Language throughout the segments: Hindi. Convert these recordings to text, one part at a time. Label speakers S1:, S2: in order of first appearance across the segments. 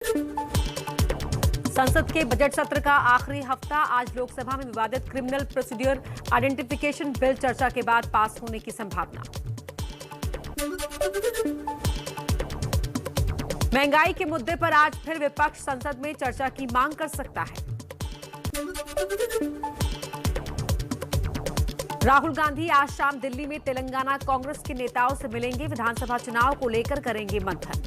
S1: संसद के बजट सत्र का आखिरी हफ्ता। आज लोकसभा में विवादित क्रिमिनल प्रोसीड्यूर आइडेंटिफिकेशन बिल चर्चा के बाद पास होने की संभावना। महंगाई के मुद्दे पर आज फिर विपक्ष संसद में चर्चा की मांग कर सकता है। राहुल गांधी आज शाम दिल्ली में तेलंगाना कांग्रेस के नेताओं से मिलेंगे। विधानसभा चुनाव को लेकर करेंगे मंथन।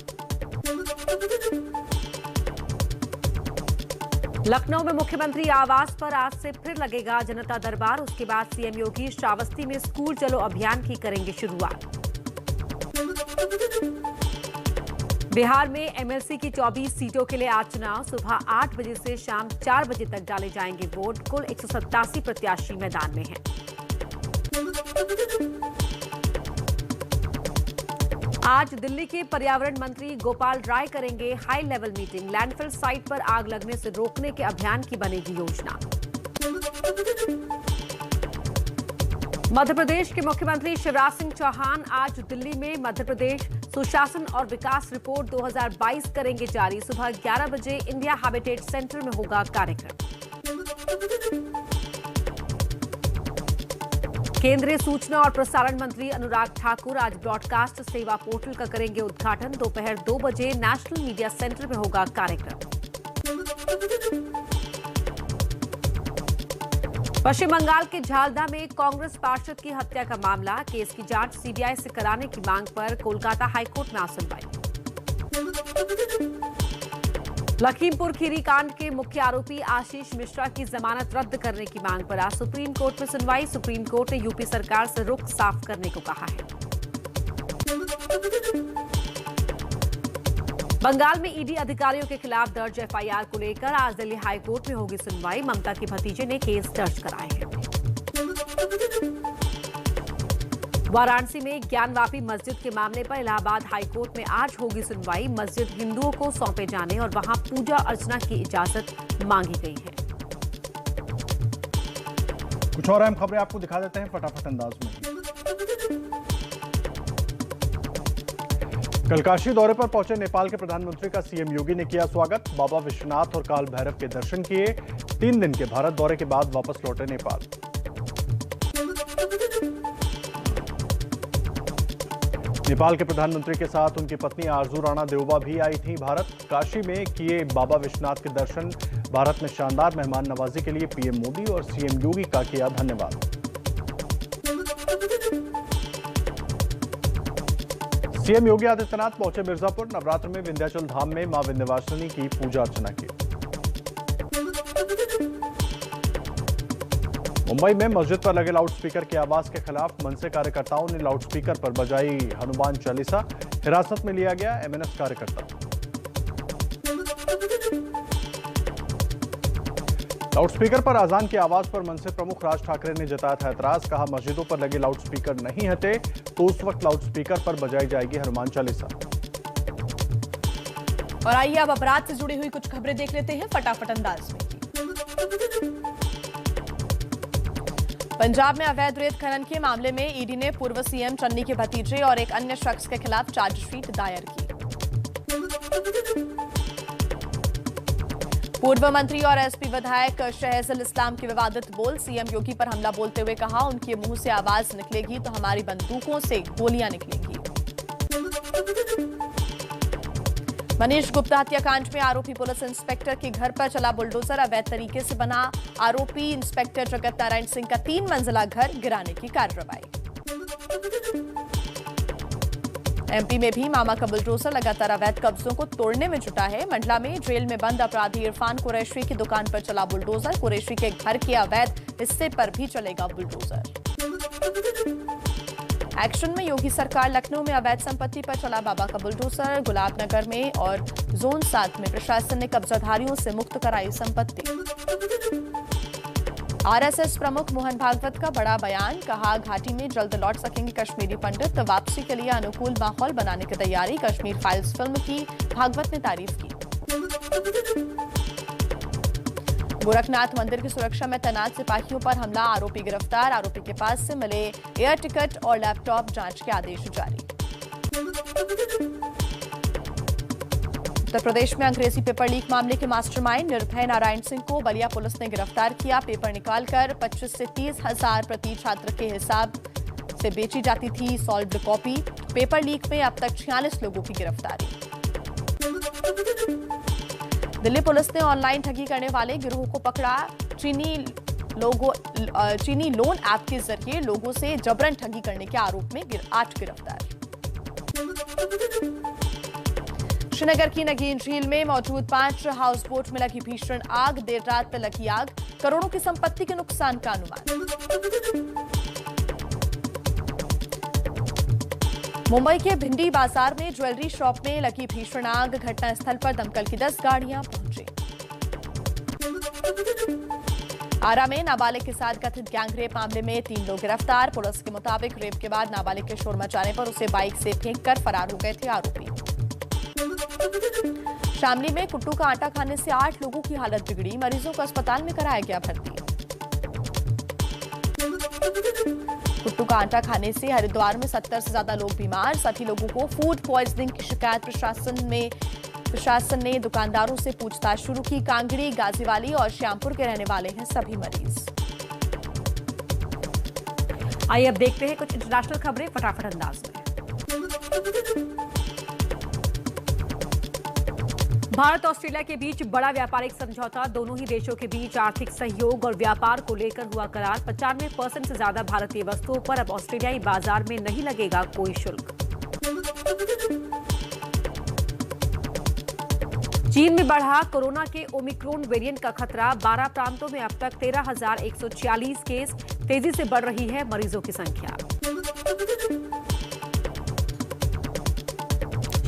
S1: लखनऊ में मुख्यमंत्री आवास पर आज से फिर लगेगा जनता दरबार। उसके बाद सीएम योगी श्रावस्ती में स्कूल चलो अभियान की करेंगे शुरुआत। बिहार में एमएलसी की 24 सीटों के लिए आज चुनाव। सुबह 8 बजे से शाम 4 बजे तक डाले जाएंगे वोट। कुल 187 प्रत्याशी मैदान में हैं। आज दिल्ली के पर्यावरण मंत्री गोपाल राय करेंगे high level meeting. Landfill site पर आग लगने से रोकने के अभियान की बनेगी योजना। मध्य प्रदेश के मुख्यमंत्री शिवराज सिंह चौहान आज दिल्ली में मध्य प्रदेश सुशासन और विकास रिपोर्ट 2022 करेंगे जारी। सुबह 11 बजे इंडिया हैबिटेट सेंटर में होगा कार्यक्रम। केंद्रीय सूचना और प्रसारण मंत्री अनुराग ठाकुर आज ब्रॉडकास्ट सेवा पोर्टल का करेंगे उद्घाटन। दोपहर 2 बजे नेशनल मीडिया सेंटर में होगा कार्यक्रम। पश्चिम बंगाल के झालदा में कांग्रेस पार्षद की हत्या का मामला। केस की जांच सीबीआई से कराने की मांग पर कोलकाता हाईकोर्ट में आज सुनवाई। लखीमपुर खीरी कांड के मुख्य आरोपी आशीष मिश्रा की जमानत रद्द करने की मांग पर आज सुप्रीम कोर्ट में सुनवाई। सुप्रीम कोर्ट ने यूपी सरकार से रुख साफ करने को कहा है। बंगाल में ईडी अधिकारियों के खिलाफ दर्ज एफआईआर को लेकर आज दिल्ली हाईकोर्ट में होगी सुनवाई। ममता के भतीजे ने केस दर्ज कराए हैं। वाराणसी में ज्ञानवापी मस्जिद के मामले पर इलाहाबाद हाईकोर्ट में आज होगी सुनवाई। मस्जिद हिंदुओं को सौंपे जाने और वहां पूजा अर्चना की इजाजत मांगी गई है।
S2: कुछ और अहम खबरें आपको दिखा देते हैं फटाफट अंदाज में। कल काशी दौरे पर पहुंचे नेपाल के प्रधानमंत्री का सीएम योगी ने किया स्वागत। बाबा विश्वनाथ और काल भैरव के दर्शन किए। 3 दिन के भारत दौरे के बाद वापस लौटे नेपाल। नेपाल के प्रधानमंत्री के साथ उनकी पत्नी आरजू राणा देओबा भी आई थी भारत। काशी में किए बाबा विश्वनाथ के दर्शन। भारत में शानदार मेहमान नवाजी के लिए पीएम मोदी और सीएम योगी का किया धन्यवाद। सीएम योगी आदित्यनाथ पहुंचे मिर्जापुर। नवरात्र में विंध्याचल धाम में मां विंध्यवासिनी की पूजा अर्चना की। मुंबई में मस्जिद पर लगे लाउडस्पीकर की आवाज के खिलाफ मनसे कार्यकर्ताओं ने लाउडस्पीकर पर बजाई हनुमान चालीसा। हिरासत में लिया गया एमएनएस कार्यकर्ता। लाउडस्पीकर पर अजान की आवाज पर मनसे प्रमुख राज ठाकरे ने जताया था एतराज। कहा मस्जिदों पर लगे लाउडस्पीकर नहीं हटे तो उस वक्त लाउडस्पीकर पर बजाई जाएगी हनुमान चालीसा।
S3: और आइए अब अपराध से जुड़ी हुई कुछ खबरें देख लेते हैं फटाफट अंदाज में। पंजाब में अवैध रेत खनन के मामले में ईडी ने पूर्व सीएम चन्नी के भतीजे और एक अन्य शख्स के खिलाफ चार्जशीट दायर की। पूर्व मंत्री और एसपी विधायक शहज़ल इस्लाम के विवादित बोल। सीएम योगी पर हमला बोलते हुए कहा उनके मुंह से आवाज निकलेगी तो हमारी बंदूकों से गोलियां निकलेंगी। मनीष गुप्ता हत्याकांड में आरोपी पुलिस इंस्पेक्टर के घर पर चला बुलडोजर। अवैध तरीके से बना आरोपी इंस्पेक्टर जगत नारायण सिंह का 3 मंजिला घर गिराने की कार्रवाई। एमपी में भी मामा का बुलडोजर लगातार अवैध कब्जों को तोड़ने में जुटा है। मंडला में जेल में बंद अपराधी इरफान कुरैशी की दुकान पर चला बुलडोजर। कुरैशी के घर के अवैध हिस्से पर भी चलेगा बुलडोजर। एक्शन में योगी सरकार। लखनऊ में अवैध संपत्ति पर चला बाबा का बुलडोजर। गुलाबनगर में और जोन 7 में प्रशासन ने कब्जाधारियों से मुक्त कराई संपत्ति। आरएसएस प्रमुख मोहन भागवत का बड़ा बयान। कहा घाटी में जल्द लौट सकेंगे कश्मीरी पंडित। वापसी के लिए अनुकूल माहौल बनाने की तैयारी। कश्मीर फाइल्स फिल्म की भागवत ने तारीफ की। गोरखनाथ मंदिर की सुरक्षा में तैनात सिपाहियों पर हमला। आरोपी गिरफ्तार। आरोपी के पास से मिले एयर टिकट और लैपटॉप। जांच के आदेश जारी। उत्तर प्रदेश में अंग्रेजी पेपर लीक मामले के मास्टरमाइंड निर्भय नारायण सिंह को बलिया पुलिस ने गिरफ्तार किया। पेपर निकालकर 25 से 30 हजार प्रति छात्र के हिसाब से बेची जाती थी सॉल्व्ड कॉपी। पेपर लीक में अब तक 46 लोगों की गिरफ्तारी। दिल्ली पुलिस ने ऑनलाइन ठगी करने वाले गिरोह को पकड़ा। चीनी लोन ऐप के जरिए लोगों से जबरन ठगी करने के आरोप में 8 गिरफ्तार। श्रीनगर की नगीन झील में मौजूद 5 हाउस बोट में लगी भीषण आग। देर रात लगी आग, करोड़ों की संपत्ति के नुकसान का अनुमान। मुंबई के भिंडी बाजार में ज्वेलरी शॉप में लगी भीषण आग। घटनास्थल पर दमकल की 10 गाड़ियां पहुंची। आरा में नाबालिग के साथ कथित गैंगरेप मामले में 3 लोग गिरफ्तार। पुलिस के मुताबिक रेप के बाद नाबालिग के शोर मचाने पर उसे बाइक से फेंककर फरार हो गए थे आरोपी। शामली में कुट्टू का आटा खाने से 8 लोगों की हालत बिगड़ी। मरीजों को अस्पताल में कराया गया भर्ती। कुट्टू का आटा खाने से हरिद्वार में 70 से ज्यादा लोग बीमार। सभी लोगों को फूड पॉइजनिंग की शिकायत। प्रशासन ने दुकानदारों से पूछताछ शुरू की। कांगड़ी, गाजीवाली और श्यामपुर के रहने वाले हैं सभी मरीज।
S1: आइए अब देखते हैं कुछ इंटरनेशनल खबरें फटाफट अंदाज में। भारत ऑस्ट्रेलिया के बीच बड़ा व्यापारिक समझौता। दोनों ही देशों के बीच आर्थिक सहयोग और व्यापार को लेकर हुआ करार। 95% से ज्यादा भारतीय वस्तुओं पर अब ऑस्ट्रेलियाई बाजार में नहीं लगेगा कोई शुल्क। चीन में बढ़ा कोरोना के ओमिक्रॉन वेरिएंट का खतरा। 12 प्रांतों में अब तक 13,146 केस। तेजी से बढ़ रही है मरीजों की संख्या।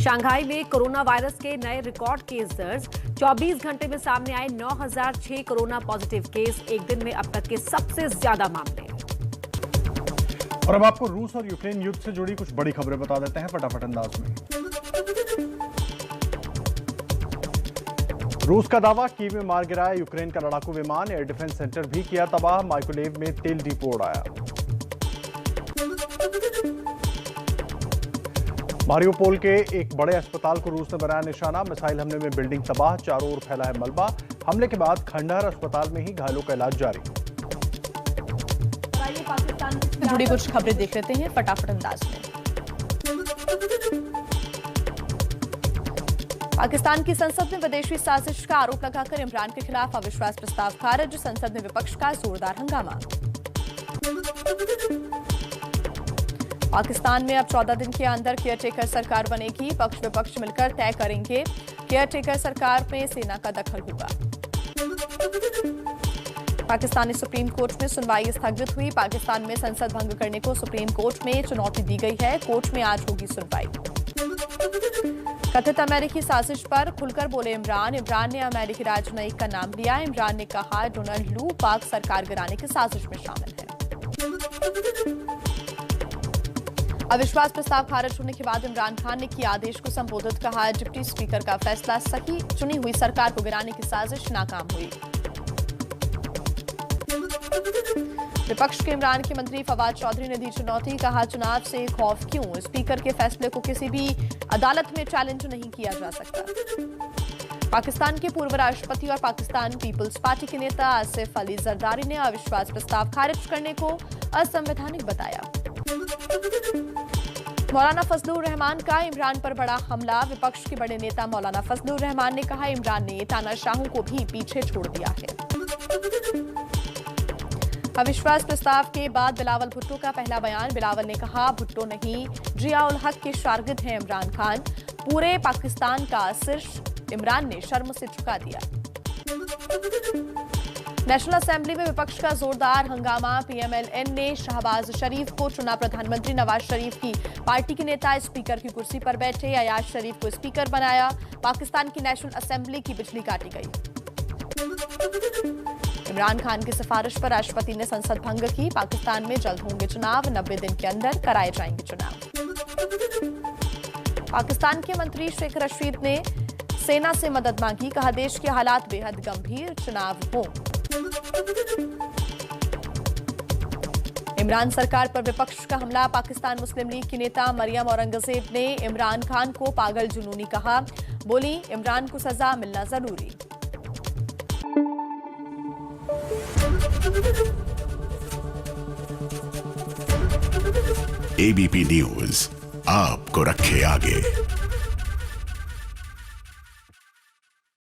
S1: शंघाई में कोरोना वायरस के नए रिकॉर्ड केस दर्ज। 24 घंटे में सामने आए 9,006 कोरोना पॉजिटिव केस। एक दिन में अब तक के सबसे ज्यादा मामले।
S2: और अब आपको रूस और यूक्रेन युद्ध से जुड़ी कुछ बड़ी खबरें बता देते हैं फटाफट अंदाज में। रूस का दावा, कीव में मार गिराया यूक्रेन का लड़ाकू विमान। एयर डिफेंस सेंटर भी किया तबाह। माइक्रोवेव में तेल डिपो उड़ाया। मारियोपोल के एक बड़े अस्पताल को रूस ने बनाया निशाना। मिसाइल हमले में बिल्डिंग तबाह। चारों ओर फैला है मलबा। हमले के बाद खंडहर अस्पताल में ही घायलों का इलाज जारी।
S3: पाकिस्तान से जुड़ी कुछ खबरें देख लेते हैं फटाफट अंदाज में। पाकिस्तान की संसद में विदेशी साजिश का आरोप लगाकर इमरान के खिलाफ अविश्वास प्रस्ताव खारिज। संसद में विपक्ष का जोरदार हंगामा। पाकिस्तान में अब 14 दिन के अंदर केयरटेकर सरकार बनेगी। पक्ष विपक्ष मिलकर तय करेंगे केयरटेकर सरकार में सेना का दखल होगा। पाकिस्तानी सुप्रीम कोर्ट में सुनवाई स्थगित हुई। पाकिस्तान में संसद भंग करने को सुप्रीम कोर्ट में चुनौती दी गई है। कोर्ट में आज होगी सुनवाई। कथित अमेरिकी साजिश पर खुलकर बोले इमरान। इमरान ने अमेरिकी राजनयिक का नाम लिया। इमरान ने कहा डोनाल्ड लू पाक सरकार गिराने की साजिश में शामिल है। अविश्वास प्रस्ताव खारिज होने के बाद इमरान खान ने किया आदेश को संबोधित। कहा डिप्टी स्पीकर का फैसला सही। चुनी हुई सरकार को गिराने की साजिश नाकाम हुई। विपक्ष के इमरान के मंत्री फवाद चौधरी ने दी चुनौती। कहा चुनाव से खौफ क्यों? स्पीकर के फैसले को किसी भी अदालत में चैलेंज नहीं किया जा सकता। पाकिस्तान के पूर्व राष्ट्रपति और पाकिस्तान पीपल्स पार्टी के नेता आसिफ अली जरदारी ने अविश्वास प्रस्ताव खारिज करने को असंवैधानिक बताया। मौलाना फजलुर रहमान का इमरान पर बड़ा हमला। विपक्ष के बड़े नेता मौलाना फजलुर रहमान ने कहा इमरान ने तानाशाहों को भी पीछे छोड़ दिया है। अविश्वास प्रस्ताव के बाद बिलावल भुट्टो का पहला बयान। बिलावल ने कहा भुट्टो नहीं जियाउल हक के शागिर्द हैं इमरान खान। पूरे पाकिस्तान का शीर्ष इमरान ने शर्म से झुका दिया। नेशनल असेंबली में विपक्ष का जोरदार हंगामा। पीएमएलएन ने शहबाज शरीफ को चुना। प्रधानमंत्री नवाज शरीफ की पार्टी के नेता स्पीकर की कुर्सी पर बैठे। अयाज शरीफ को स्पीकर बनाया। पाकिस्तान की नेशनल असेंबली की बिजली काटी गई। इमरान खान की सिफारिश पर राष्ट्रपति ने संसद भंग की। पाकिस्तान में जल्द होंगे चुनाव। 90 दिन के अंदर कराए जाएंगे चुनाव। पाकिस्तान के मंत्री शेख रशीद ने सेना से मदद मांगी। कहा देश के हालात बेहद गंभीर। चुनाव हो। इमरान सरकार पर विपक्ष का हमला। पाकिस्तान मुस्लिम लीग की नेता मरियम औरंगजेब ने इमरान खान को पागल जुनूनी कहा। बोली इमरान को सजा मिलना जरूरी।
S4: एबीपी न्यूज आपको रखे आगे।